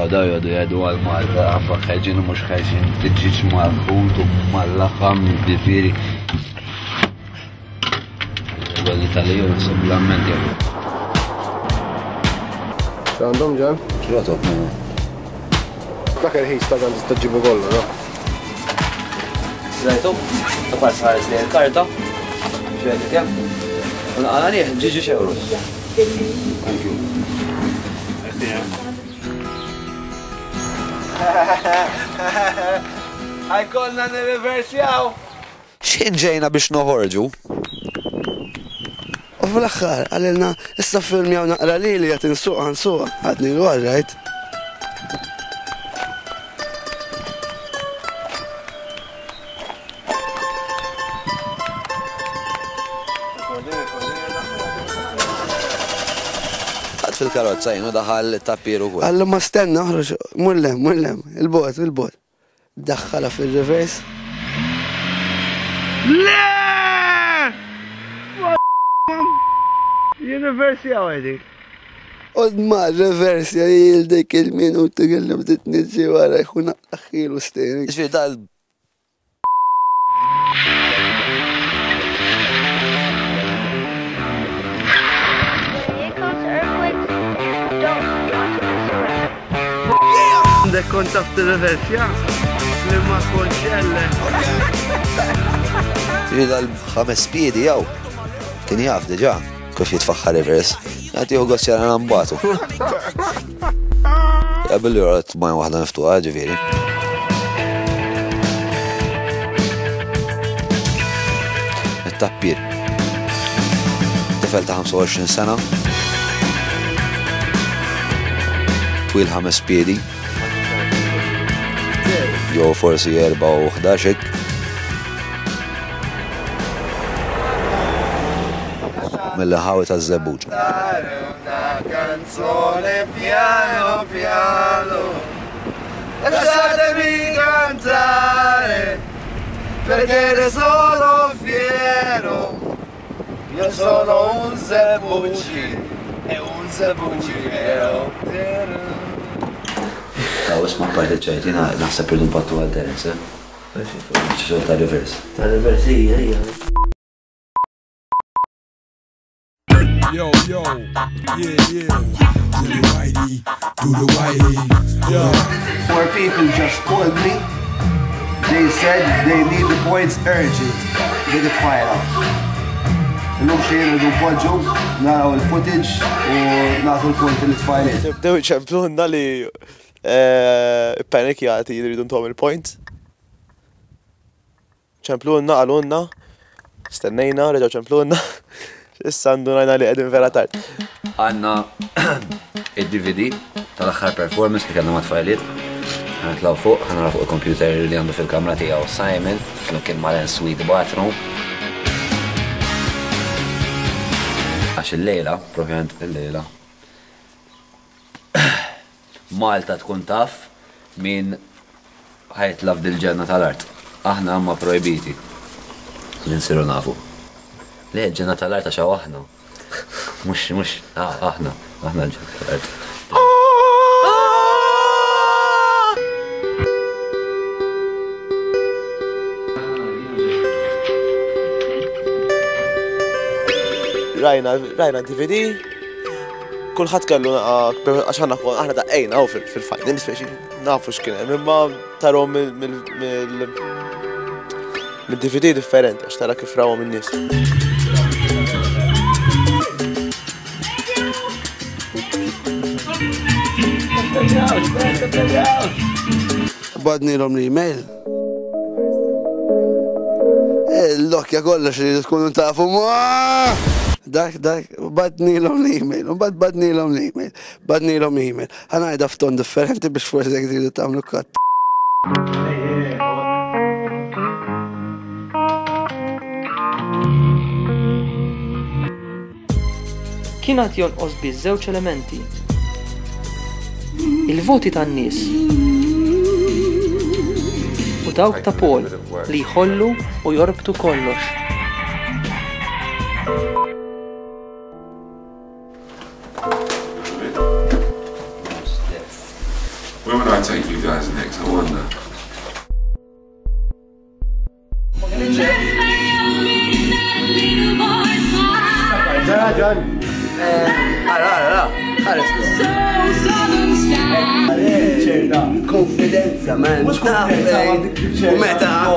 għada jodu jgħidu għal-Malta, għaffa ħeġin u mux ħeġin, t-ġiġ mal-ħut u mal-laħam, bifiri. Għal-Italiju, nasibbilament jgħu. Għandhom ġan? Kievatok, dak il-ħis ta' għandis t-ġibu kollu, no? Rajtu, ta' parsa ħares li l-karta, xvedit jem, għana nieħ, ġiġi xewrus. Thank you. Għajkolna n-reversjaw. X'in ġejna biex noħorġu? U fl-axħar, għalilna, issa filmjaw naqra li għat nsuqa, għadni l-għarrajt. Għad fil-karozza jenu daħal tappiru kol. Għallu ma stenna, uħroġ, mullem, il-bot. Daħħala fil-revers. Le! Reversi għawedi. Od ma reversi għajildek il-minutu għallu bdiet nizzi għara jkun aħħilu stejni. Ġifir dal. Għandek kontakt reversi li ma konċelle. Ġifir dal-5 piedi jaw. Kien jaf diġa. Kif jitfaxħa rivers, għati u għos jara nambatu. Għabilli għarat majn wahda niftuqa ġiviri. Il-tappir. Tifel ta' 25 sena. Twil 5 piedi. Jo forsi 4 u 11. Mill-ħawi ta' Zebbuġ. Canzone piano piano, lasciatemi cantare, perché ne sono fiero. Io sono un Zebbuġi e un Zebbuġi vero. Taw, isma' parti ċajtina, naħseb irdu mpattu għal-Terence, ċaċol ta' rivers. Ta' reversi, hija. Yo, yeah. Do the whitey, yeah. More people just called me. They said they need the points urgent. Get it fired up. Illum xejn irdu poġġu, naraw il-footage u nagħtu l-punt li tfajli. Tibdew ċemplunna li panikjati jridu ntom il-point. ċemplunna, għalunna, stennejna, reġaw ċemplunna. Issa ndunajna li għedin vera tard. Għanna il-DVD tal-axħar performance li kellna ma' tfajliet. Għanatlaw fuq, għanna fuq il-computer li għandu fil-kamra tijaw Simon, fl-kien mal sweet bathroom. Għax il-lejla, propjament il-lejla. Malta tkun taf min ħajtlaf dil-ġenna tal-art. Aħna għamma projbiti li nsiru nafu. Le, ġenna tal-art għaxaw aħna. Mux, aħna ġenna tal-art. Rajna DVD, kullħat kellu għax aħna daqqejna u fil-fajn, nispeċi nafu x'kien, imma tarom mill-DVD differenti għax tara kif rawhom in-nies. Badni l-email. L-lokja kollox li tkunu tafu dak, badni l-email, badni l-email, badni l-email. Għanajda f'ton differenti biex forse jek tridu tamlu kat. Kienet jonqos biż-żewġ elementi. Il-voti tan-nies u dawk ta' Paul li jħollu u jorbtu kollox. I take you guys next? I wonder. Konfidenza, man. Mux konfidenza, U meta.